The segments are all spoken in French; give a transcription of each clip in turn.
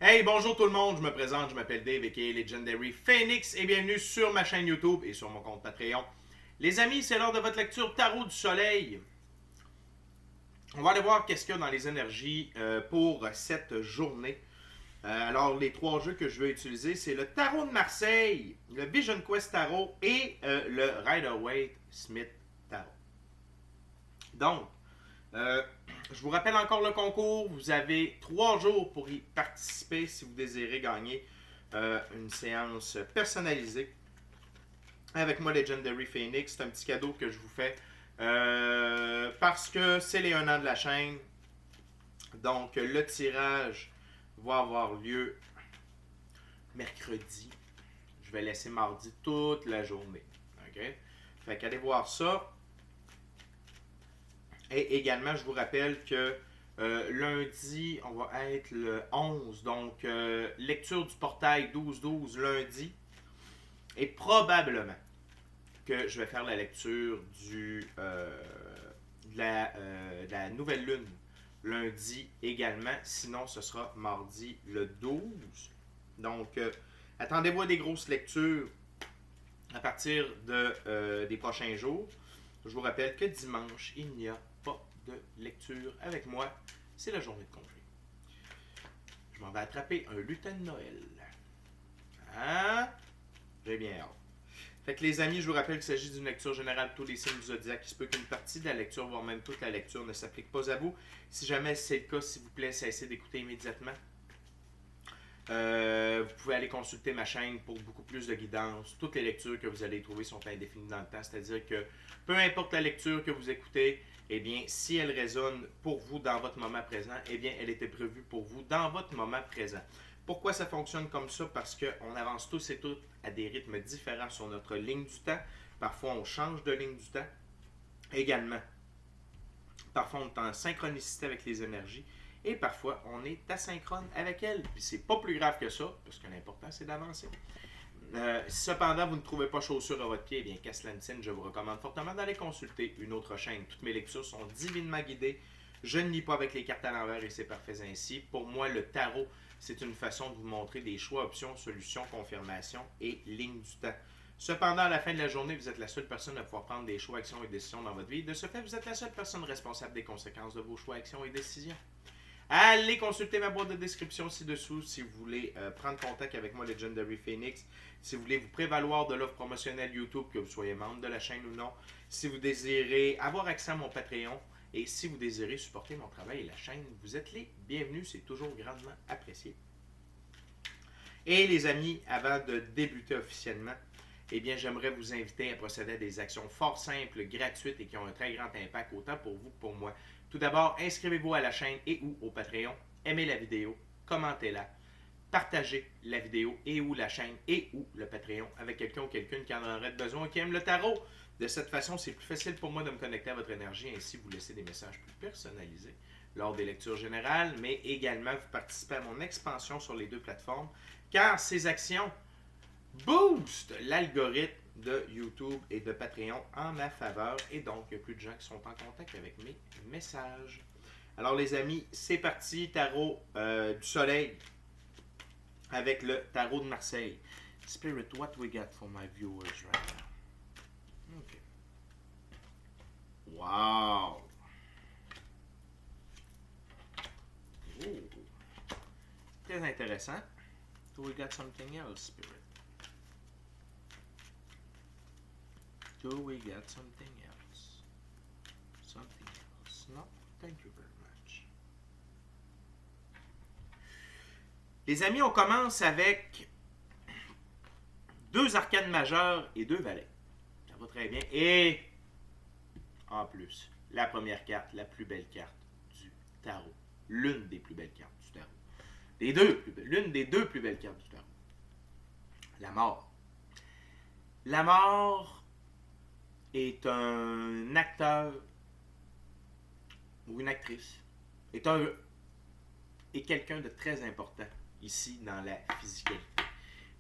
Hey, bonjour tout le monde, je me présente, je m'appelle Dave aka Legendary Phoenix et bienvenue sur ma chaîne YouTube et sur mon compte Patreon. Les amis, c'est l'heure de votre lecture Tarot du Soleil. On va aller voir qu'est-ce qu'il y a dans les énergies pour cette journée. Alors, les trois jeux que je vais utiliser, c'est le Tarot de Marseille, le Vision Quest Tarot et le Rider-Waite Smith Tarot. Donc, je vous rappelle encore le concours. Vous avez 3 jours pour y participer si vous désirez gagner une séance personnalisée avec moi, Legendary Phoenix. C'est un petit cadeau que je vous fais parce que c'est les 1 an de la chaîne. Donc, le tirage va avoir lieu mercredi. Je vais laisser mardi toute la journée. OK? Fait qu'allez voir ça. Et également, je vous rappelle que lundi, on va être le 11. Donc, lecture du portail 12-12 lundi. Et probablement que je vais faire la lecture de la nouvelle lune lundi également. Sinon, ce sera mardi le 12. Donc, attendez-vous à des grosses lectures à partir des prochains jours. Je vous rappelle que dimanche, il n'y a pas de lecture avec moi. C'est la journée de congé. Je m'en vais attraper un lutin de Noël. Hein? J'ai bien hâte. Fait que les amis, je vous rappelle qu'il s'agit d'une lecture générale de tous les signes du zodiaque. Il se peut qu'une partie de la lecture, voire même toute la lecture, ne s'applique pas à vous. Si jamais c'est le cas, s'il vous plaît, cessez d'écouter immédiatement. Vous pouvez aller consulter ma chaîne pour beaucoup plus de guidance. Toutes les lectures que vous allez trouver sont indéfinies dans le temps, c'est-à-dire que peu importe la lecture que vous écoutez, eh bien, si elle résonne pour vous dans votre moment présent, eh bien, elle était prévue pour vous dans votre moment présent. Pourquoi ça fonctionne comme ça? Parce qu'on avance tous et toutes à des rythmes différents sur notre ligne du temps. Parfois, on change de ligne du temps. Également, parfois, on est en synchronicité avec les énergies. Et parfois, on est asynchrone avec elles. Puis c'est pas plus grave que ça, parce que l'important, c'est d'avancer. Si cependant, vous ne trouvez pas chaussure à votre pied, eh bien, qu'à cela ne tienne, je vous recommande fortement d'aller consulter une autre chaîne. Toutes mes lectures sont divinement guidées. Je ne lis pas avec les cartes à l'envers et c'est parfait ainsi. Pour moi, le tarot, c'est une façon de vous montrer des choix, options, solutions, confirmations et lignes du temps. Cependant, à la fin de la journée, vous êtes la seule personne à pouvoir prendre des choix, actions et décisions dans votre vie. De ce fait, vous êtes la seule personne responsable des conséquences de vos choix, actions et décisions. Allez consulter ma boîte de description ci-dessous si vous voulez prendre contact avec moi, Legendary Phoenix. Si vous voulez vous prévaloir de l'offre promotionnelle YouTube, que vous soyez membre de la chaîne ou non. Si vous désirez avoir accès à mon Patreon et si vous désirez supporter mon travail et la chaîne, vous êtes les bienvenus. C'est toujours grandement apprécié. Et les amis, avant de débuter officiellement, eh bien, j'aimerais vous inviter à procéder à des actions fort simples, gratuites et qui ont un très grand impact autant pour vous que pour moi. Tout d'abord, inscrivez-vous à la chaîne et ou au Patreon, aimez la vidéo, commentez-la, partagez la vidéo et ou la chaîne et ou le Patreon avec quelqu'un ou quelqu'une qui en aurait besoin, qui aime le tarot. De cette façon, c'est plus facile pour moi de me connecter à votre énergie et ainsi vous laisser des messages plus personnalisés lors des lectures générales, mais également vous participez à mon expansion sur les 2 plateformes, car ces actions boostent l'algorithme de YouTube et de Patreon en ma faveur et donc il y a plus de gens qui sont en contact avec mes messages. Alors les amis, c'est parti, tarot du soleil avec le tarot de Marseille. Spirit, what we got for my viewers right now? Okay. Wow. Ooh. Très intéressant. Do we got something else, Spirit? Do we got something else? Something else? No, thank you very much. Les amis, on commence avec 2 arcanes majeures et 2 valets. Ça va très bien. Et en plus, la première carte, la plus belle carte du tarot. L'une des plus belles cartes du tarot. L'une des 2 plus belles cartes du tarot. La mort. La mort est un acteur ou une actrice, est quelqu'un de très important ici dans la physicalité.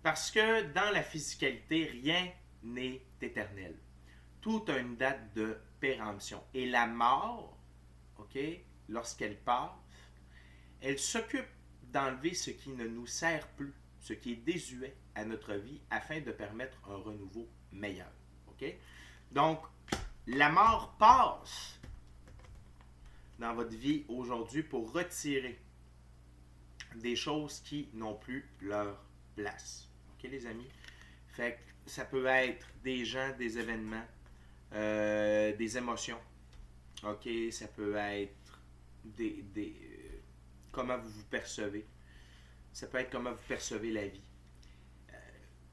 Parce que dans la physicalité, rien n'est éternel. Tout a une date de péremption. Et la mort, ok, lorsqu'elle passe, elle s'occupe d'enlever ce qui ne nous sert plus, ce qui est désuet à notre vie, afin de permettre un renouveau meilleur. OK? Donc, la mort passe dans votre vie aujourd'hui pour retirer des choses qui n'ont plus leur place. OK, les amis? Fait que ça peut être des gens, des événements, des émotions. OK, ça peut être comment vous vous percevez. Ça peut être comment vous percevez la vie.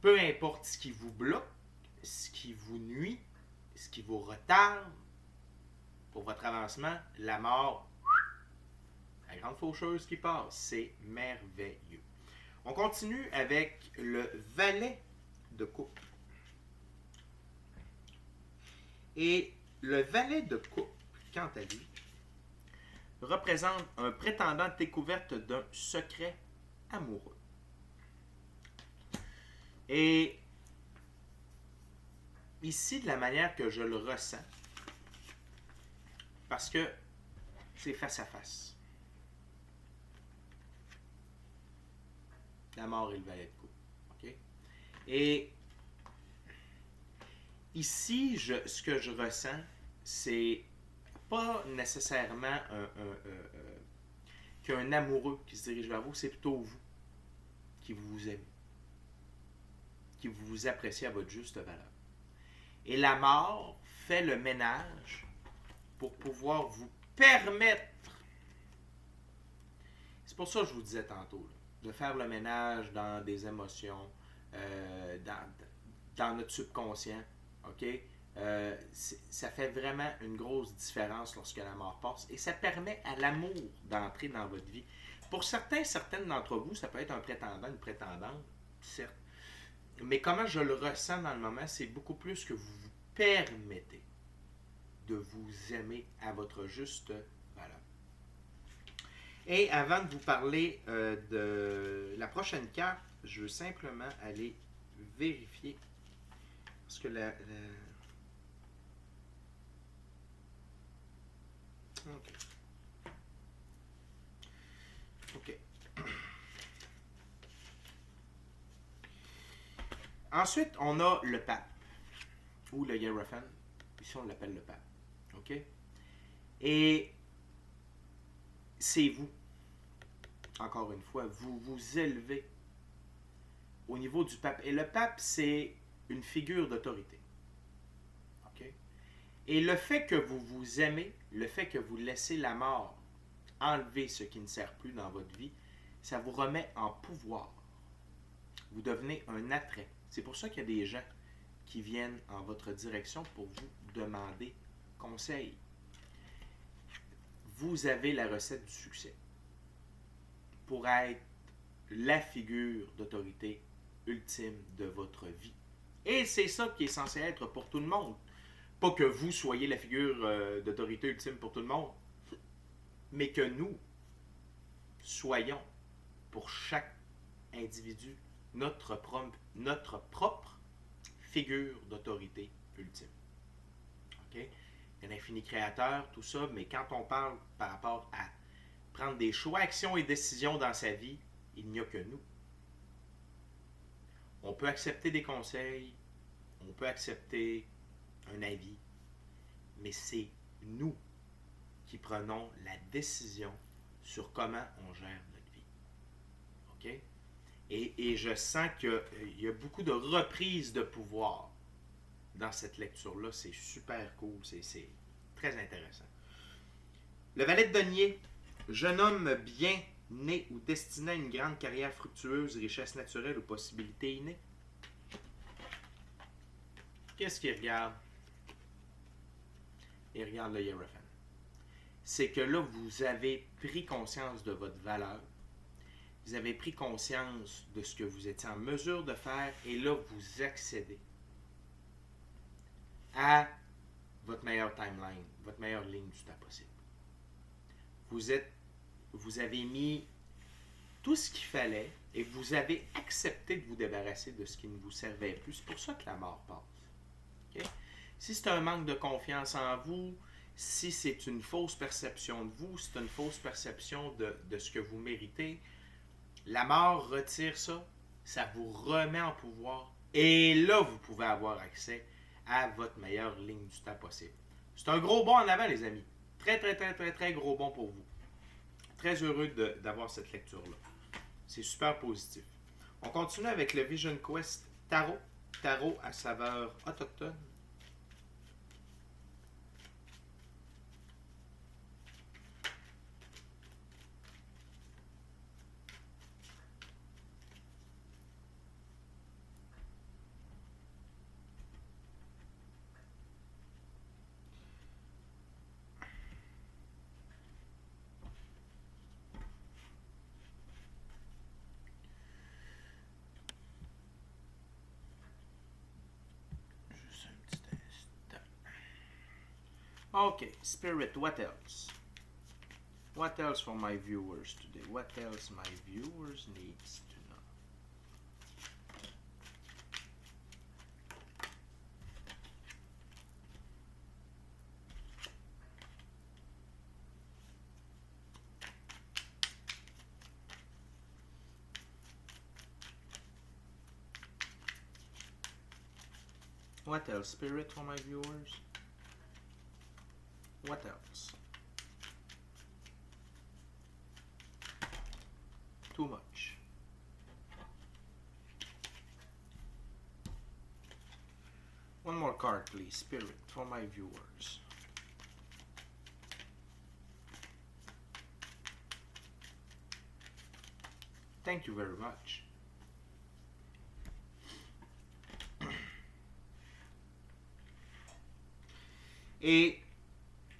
Peu importe ce qui vous bloque, ce qui vous nuit, ce qui vous retarde pour votre avancement, la mort, la grande faucheuse qui passe, c'est merveilleux. On continue avec le valet de coupe. Et le valet de coupe, quant à lui, représente un prétendant découverte d'un secret amoureux. Et ici, de la manière que je le ressens, parce que c'est face à face. La mort et le valet de coupe. Okay? Et ici, ce que je ressens, c'est pas nécessairement qu'un amoureux qui se dirige vers vous, c'est plutôt vous qui vous aimez, qui vous appréciez à votre juste valeur. Et la mort fait le ménage pour pouvoir vous permettre, c'est pour ça que je vous disais tantôt, là, de faire le ménage dans des émotions, dans notre subconscient, ok? Ça fait vraiment une grosse différence lorsque la mort passe et ça permet à l'amour d'entrer dans votre vie. Pour certaines d'entre vous, ça peut être un prétendant, une prétendante, certes. Mais comment je le ressens dans le moment, c'est beaucoup plus que vous vous permettez de vous aimer à votre juste valeur. Et avant de vous parler de la prochaine carte, je veux simplement aller vérifier. Parce que OK. Ensuite, on a le pape, ou le Hiérophant. Ici, on l'appelle le pape. OK? Et c'est vous, encore une fois, vous vous élevez au niveau du pape. Et le pape, c'est une figure d'autorité. OK? Et le fait que vous vous aimez, le fait que vous laissez la mort enlever ce qui ne sert plus dans votre vie, ça vous remet en pouvoir. Vous devenez un attrait. C'est pour ça qu'il y a des gens qui viennent en votre direction pour vous demander conseil. Vous avez la recette du succès pour être la figure d'autorité ultime de votre vie. Et c'est ça qui est censé être pour tout le monde. Pas que vous soyez la figure d'autorité ultime pour tout le monde, mais que nous soyons pour chaque individu notre propre figure d'autorité ultime. OK? Il y a l'infini créateur, tout ça, mais quand on parle par rapport à prendre des choix, actions et décisions dans sa vie, il n'y a que nous. On peut accepter des conseils, on peut accepter un avis, mais c'est nous qui prenons la décision sur comment on gère notre vie. OK? Et je sens qu'il y a beaucoup de reprises de pouvoir dans cette lecture-là. C'est super cool, c'est très intéressant. Le valet de denier, jeune homme bien né ou destiné à une grande carrière fructueuse, richesse naturelle ou possibilités innées. Qu'est-ce qu'il regarde? Il regarde le Hiérophant. C'est que là, vous avez pris conscience de votre valeur. Vous avez pris conscience de ce que vous étiez en mesure de faire et là, vous accédez à votre meilleure timeline, votre meilleure ligne du temps possible. Vous avez mis tout ce qu'il fallait et vous avez accepté de vous débarrasser de ce qui ne vous servait plus. C'est pour ça que la mort passe. Okay? Si c'est un manque de confiance en vous, si c'est une fausse perception de vous, si c'est une fausse perception de ce que vous méritez, La mort retire ça, ça vous remet en pouvoir, et là, vous pouvez avoir accès à votre meilleure ligne du temps possible. C'est un gros bond en avant, les amis. Très, très, très, très, très gros bond pour vous. Très heureux d'avoir cette lecture-là. C'est super positif. On continue avec le Vision Quest Tarot. Tarot à saveur autochtone. Juste un petit instant. Ok, Spirit, what else? What else for my viewers today? What else my viewers needs to know? What else, Spirit, for my viewers? What else? Too much. One more card, please, Spirit, for my viewers. Thank you very much. Et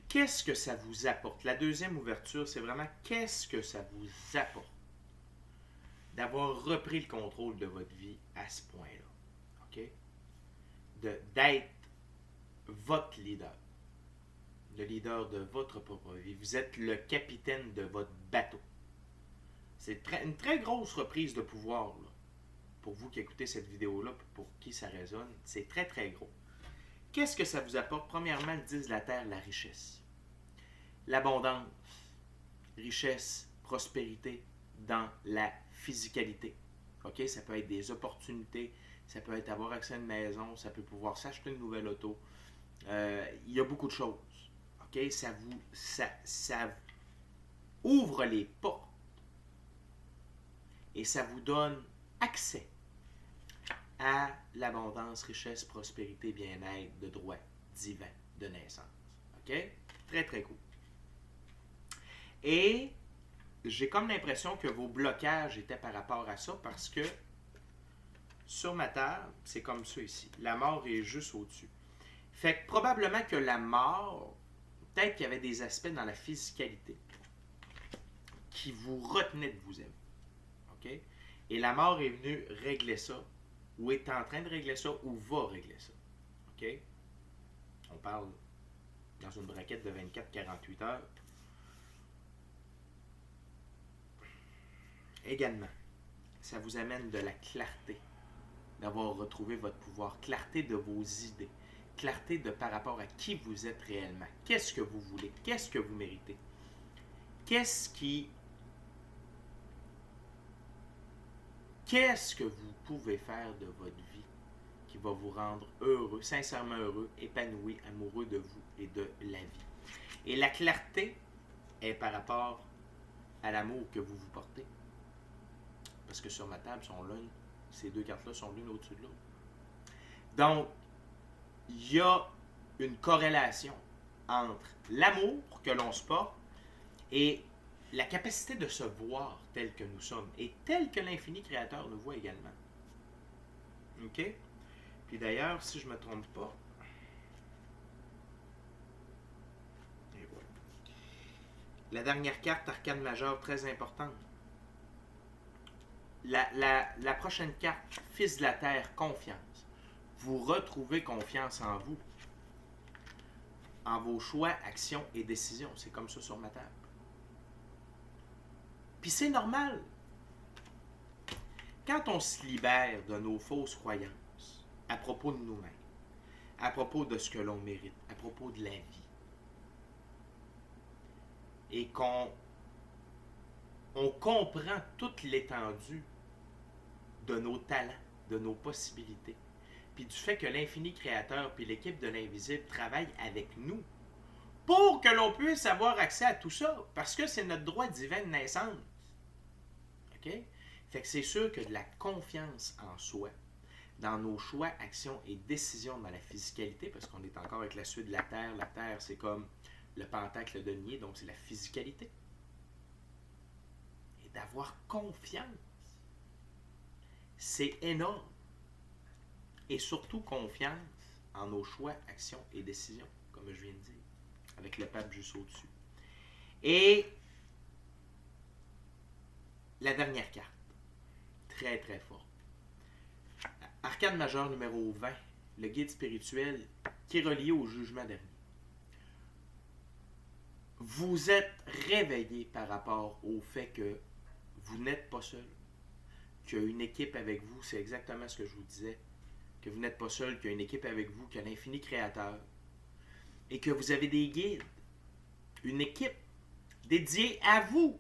qu'est-ce que ça vous apporte? La deuxième ouverture, c'est vraiment qu'est-ce que ça vous apporte d'avoir repris le contrôle de votre vie à ce point-là. OK? D'être votre leader. Le leader de votre propre vie. Vous êtes le capitaine de votre bateau. C'est une très grosse reprise de pouvoir, là. Pour vous qui écoutez cette vidéo-là, pour qui ça résonne, c'est très très gros. Qu'est-ce que ça vous apporte? Premièrement, le 10 de la terre, la richesse. L'abondance, richesse, prospérité dans la physicalité. OK? Ça peut être des opportunités, ça peut être avoir accès à une maison, ça peut pouvoir s'acheter une nouvelle auto. Il y a beaucoup de choses. OK? Ça ouvre les portes et ça vous donne accès à l'abondance, richesse, prospérité, bien-être, de droit divin, de naissance. OK? Très, très cool. Et j'ai comme l'impression que vos blocages étaient par rapport à ça parce que sur ma table, c'est comme ça ici. La mort est juste au-dessus. Fait que probablement que la mort, peut-être qu'il y avait des aspects dans la physicalité qui vous retenaient de vous aimer. OK? Et la mort est venue régler ça, ou est en train de régler ça, ou va régler ça. OK? On parle dans une braquette de 24-48 heures. Également, ça vous amène de la clarté, d'avoir retrouvé votre pouvoir, clarté de vos idées, clarté de par rapport à qui vous êtes réellement, qu'est-ce que vous voulez, qu'est-ce que vous méritez, qu'est-ce que vous pouvez faire de votre vie qui va vous rendre heureux, sincèrement heureux, épanoui, amoureux de vous et de la vie. Et la clarté est par rapport à l'amour que vous vous portez. Parce que sur ma table, ces deux cartes-là sont l'une au-dessus de l'autre. Donc, il y a une corrélation entre l'amour que l'on se porte et la capacité de se voir tel que nous sommes et tel que l'infini créateur nous voit également. OK? Puis d'ailleurs, si je ne me trompe pas, et voilà. La dernière carte, arcane majeure, très importante. La prochaine carte, fils de la terre, confiance. Vous retrouvez confiance en vous, en vos choix, actions et décisions. C'est comme ça sur ma table. Puis c'est normal. Quand on se libère de nos fausses croyances à propos de nous-mêmes, à propos de ce que l'on mérite, à propos de la vie, et qu'on on comprend toute l'étendue de nos talents, de nos possibilités, puis du fait que l'infini créateur puis l'équipe de l'invisible travaillent avec nous pour que l'on puisse avoir accès à tout ça, parce que c'est notre droit divin de naissance. OK? Fait que c'est sûr que de la confiance en soi, dans nos choix, actions et décisions dans la physicalité, parce qu'on est encore avec la suite de la Terre. La Terre, c'est comme le pentacle de Nier, donc c'est la physicalité. Et d'avoir confiance, c'est énorme. Et surtout confiance en nos choix, actions et décisions, comme je viens de dire, avec le pape juste au-dessus. Et la dernière carte, très très forte. Arcane majeur numéro 20, le guide spirituel qui est relié au jugement dernier. Vous êtes réveillé par rapport au fait que vous n'êtes pas seul, qu'il y a une équipe avec vous, c'est exactement ce que je vous disais, que vous n'êtes pas seul, qu'il y a une équipe avec vous, qu'il y a l'infini créateur, et que vous avez des guides, une équipe dédiée à vous,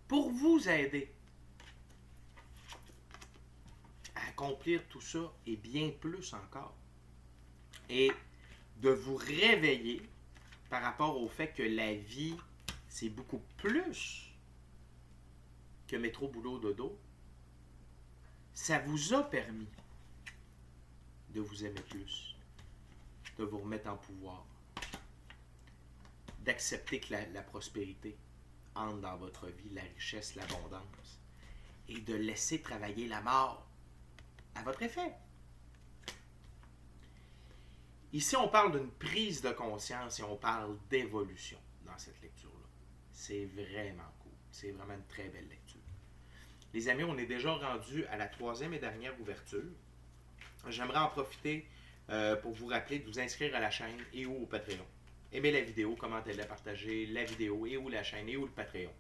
pour vous aider à accomplir tout ça et bien plus encore. Et de vous réveiller par rapport au fait que la vie, c'est beaucoup plus que métro, boulot, dodo. Ça vous a permis de vous aimer plus, de vous remettre en pouvoir, d'accepter que la prospérité entre dans votre vie, la richesse, l'abondance, et de laisser travailler la mort à votre effet. Ici, on parle d'une prise de conscience et on parle d'évolution dans cette lecture-là. C'est vraiment cool. C'est vraiment une très belle lecture. Les amis, on est déjà rendu à la 3e et dernière ouverture. J'aimerais en profiter pour vous rappeler de vous inscrire à la chaîne et ou au Patreon. Aimez la vidéo, commentez-la, partagez la vidéo et ou la chaîne et ou le Patreon.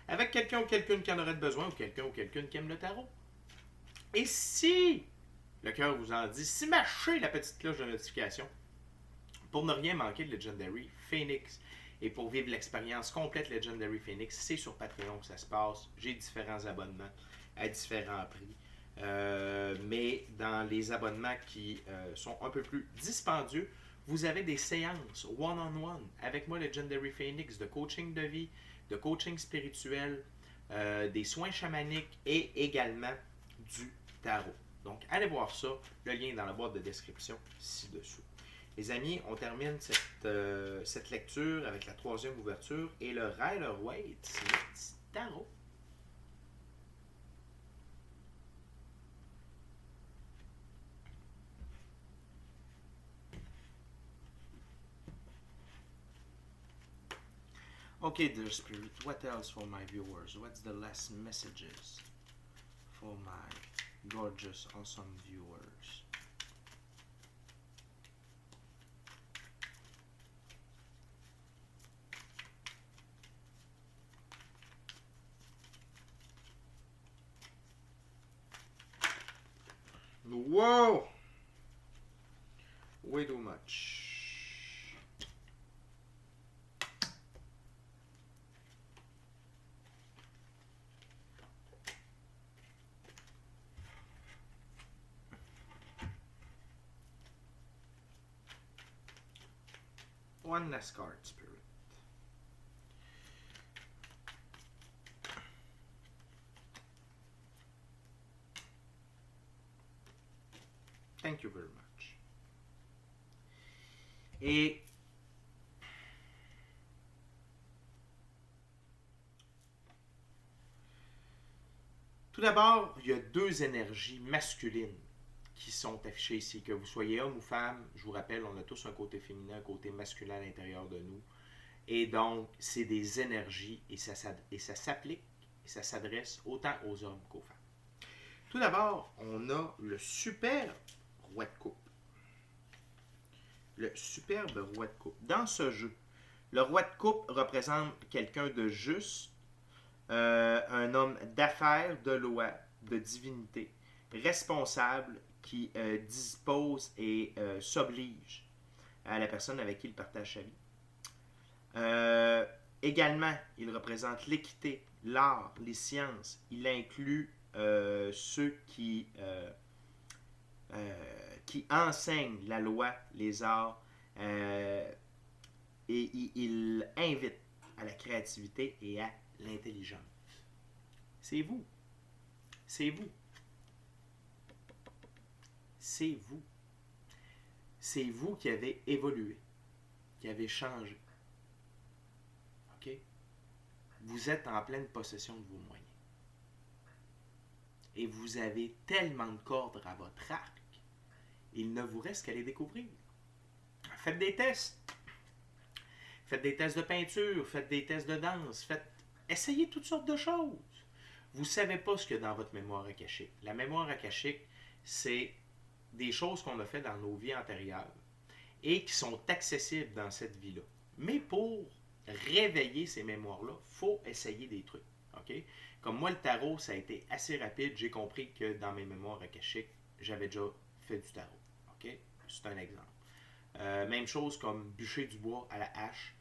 Avec quelqu'un ou quelqu'une qui en aurait besoin ou quelqu'un ou quelqu'une qui aime le tarot. Et si le cœur vous en dit, si mâchez la petite cloche de notification pour ne rien manquer de Legendary Phoenix et pour vivre l'expérience complète Legendary Phoenix, c'est sur Patreon que ça se passe. J'ai différents abonnements à différents prix. Mais dans les abonnements qui sont un peu plus dispendieux, vous avez des séances one-on-one avec moi, Legendary Phoenix, de coaching de vie, de coaching spirituel, des soins chamaniques et également du tarot. Donc, allez voir ça. Le lien est dans la boîte de description ci-dessous. Les amis, on termine cette lecture avec la 3e ouverture et le Rider-Waite, c'est le petit tarot. Okay, dear Spirit, what else for my viewers? What's the last messages for my gorgeous, awesome viewers? Whoa! Way too much. One last card, Spirit. Thank you very much. Et tout d'abord, il y a 2 énergies masculines qui sont affichées ici. Que vous soyez homme ou femme, je vous rappelle, on a tous un côté féminin, un côté masculin à l'intérieur de nous. Et donc, c'est des énergies et ça s'applique et ça s'adresse autant aux hommes qu'aux femmes. Tout d'abord, on a le super roi de coupe. Le superbe roi de coupe. Dans ce jeu, le roi de coupe représente quelqu'un de juste, un homme d'affaires, de loi, de divinité, responsable, qui dispose et s'oblige à la personne avec qui il partage sa vie. Également, il représente l'équité, l'art, les sciences. Il inclut ceux qui enseignent la loi, les arts, et il invite à la créativité et à l'intelligence. C'est vous. C'est vous. C'est vous. C'est vous qui avez évolué, qui avez changé. OK? Vous êtes en pleine possession de vos moyens. Et vous avez tellement de cordes à votre arc, il ne vous reste qu'à les découvrir. Faites des tests. Faites des tests de peinture, faites des tests de danse, essayez toutes sortes de choses. Vous ne savez pas ce qu'il y a dans votre mémoire akashique. La mémoire akashique, c'est des choses qu'on a fait dans nos vies antérieures et qui sont accessibles dans cette vie-là. Mais pour réveiller ces mémoires-là, il faut essayer des trucs. Okay? Comme moi, le tarot, ça a été assez rapide. J'ai compris que dans mes mémoires akashiques, j'avais déjà fait du tarot. Okay? C'est un exemple. Même chose comme bûcher du bois à la hache.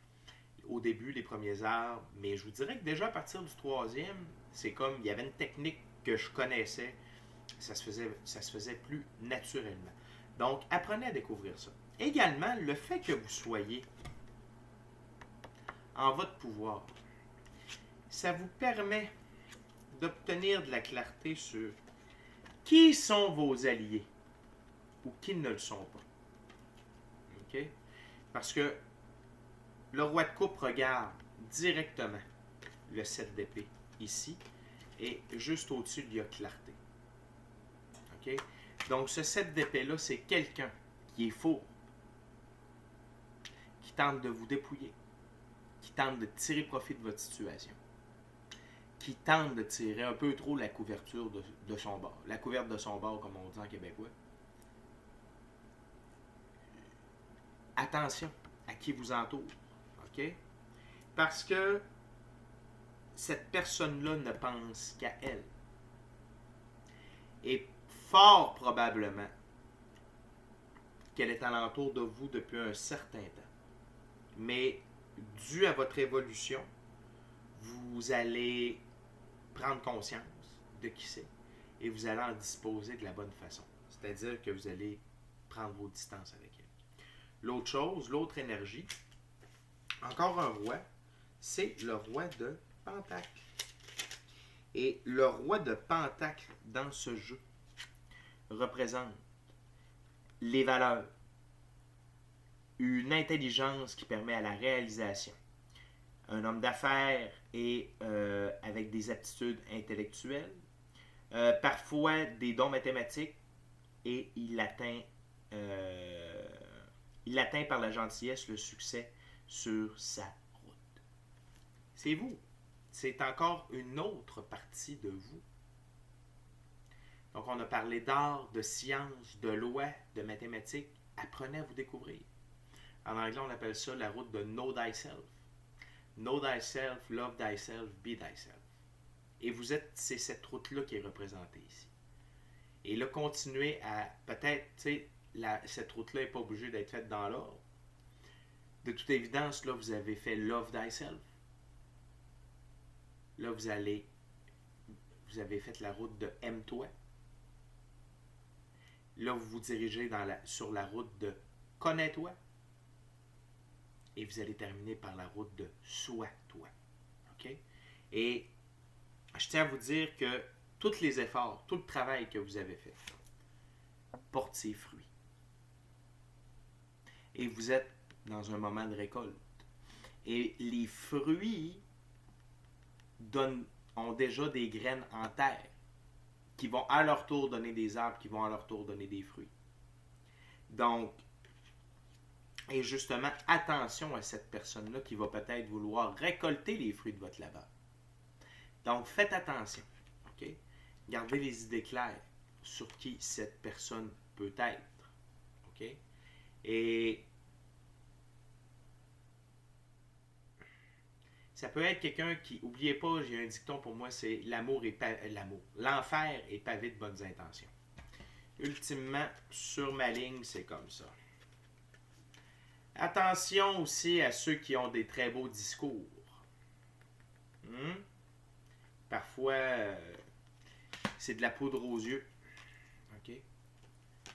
Au début, les premiers arbres, mais je vous dirais que déjà à partir du troisième, c'est comme, il y avait une technique que je connaissais, ça se faisait plus naturellement. Donc, apprenez à découvrir ça. Également, le fait que vous soyez en votre pouvoir, ça vous permet d'obtenir de la clarté sur qui sont vos alliés ou qui ne le sont pas. OK? Parce que le roi de coupe regarde directement le 7 d'épée ici et juste au-dessus, il y a clarté. OK? Donc, ce 7 d'épée-là, c'est quelqu'un qui est faux, qui tente de vous dépouiller, qui tente de tirer profit de votre situation, qui tente de tirer un peu trop la couverture de son bord. La couverte de son bord, comme on dit en québécois. Attention à qui vous entoure. OK? Parce que cette personne-là ne pense qu'à elle. Et fort probablement qu'elle est alentour de vous depuis un certain temps. Mais dû à votre évolution, vous allez prendre conscience de qui c'est et vous allez en disposer de la bonne façon. C'est-à-dire que vous allez prendre vos distances avec elle. L'autre chose, l'autre énergie, encore un roi, c'est le roi de Pentacle. Et le roi de Pentacle dans ce jeu représente les valeurs, une intelligence qui permet à la réalisation, un homme d'affaires et avec des aptitudes intellectuelles, parfois des dons mathématiques, et il atteint par la gentillesse le succès sur sa route. C'est vous. C'est encore une autre partie de vous. Donc, on a parlé d'art, de science, de loi, de mathématiques. Apprenez à vous découvrir. En anglais, on appelle ça la route de Know Thyself. Know Thyself, Love Thyself, Be Thyself. Et c'est cette route-là qui est représentée ici. Et là, continuez à, peut-être, tu sais, cette route-là n'est pas obligée d'être faite dans l'ordre. De toute évidence, là, vous avez fait Love Thyself. Là, vous avez fait la route de Aime-toi. Là, vous vous dirigez sur la route de Connais-toi. Et vous allez terminer par la route de Sois-toi. OK? Et je tiens à vous dire que tous les efforts, tout le travail que vous avez fait porte ses fruits. Et vous êtes dans un moment de récolte. Et les fruits ont déjà des graines en terre qui vont à leur tour donner des arbres, qui vont à leur tour donner des fruits. Donc, et justement, attention à cette personne-là qui va peut-être vouloir récolter les fruits de votre labeur. Donc, faites attention. OK? Gardez les idées claires sur qui cette personne peut être. OK? Et ça peut être quelqu'un qui, oubliez pas, j'ai un dicton pour moi, c'est l'enfer est pavé de bonnes intentions. Ultimement, sur ma ligne, c'est comme ça. Attention aussi à ceux qui ont des très beaux discours. parfois, c'est de la poudre aux yeux. OK?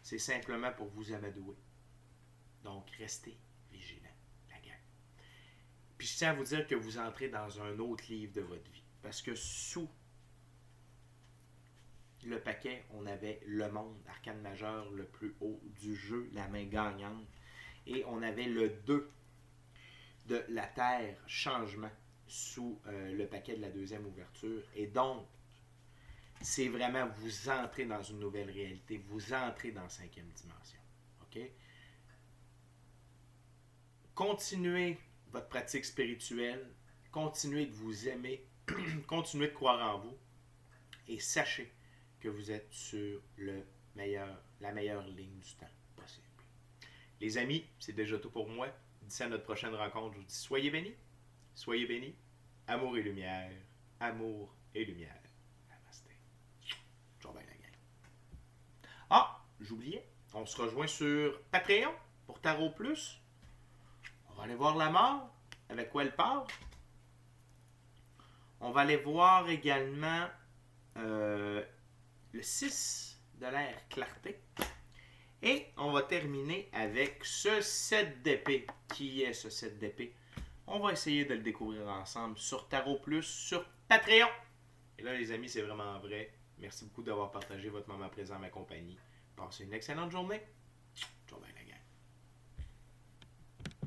C'est simplement pour vous amadouer. Donc, restez vigilants, la gang. Puis je tiens à vous dire que vous entrez dans un autre livre de votre vie. Parce que sous le paquet, on avait le monde, arcane majeur, le plus haut du jeu, la main gagnante. Et on avait le 2 de la Terre, changement, sous le paquet de la deuxième ouverture. Et donc, c'est vraiment vous entrez dans une nouvelle réalité, vous entrez dans la 5e dimension. OK? Continuez votre pratique spirituelle, continuez de vous aimer, continuez de croire en vous et sachez que vous êtes sur la meilleure ligne du temps possible. Les amis, c'est déjà tout pour moi. D'ici à notre prochaine rencontre, je vous dis soyez bénis, amour et lumière, amour et lumière. Namasté. Ciao, bien la gang. Ah, j'oubliais, on se rejoint sur Patreon pour Tarot Plus. On va aller voir la mort, avec quoi elle part. On va aller voir également le 6 de l'air clarté. Et on va terminer avec ce 7 d'épée. Qui est ce 7 d'épée? On va essayer de le découvrir ensemble sur Tarot Plus, sur Patreon. Et là, les amis, c'est vraiment vrai. Merci beaucoup d'avoir partagé votre moment présent à ma compagnie. Passez une excellente journée.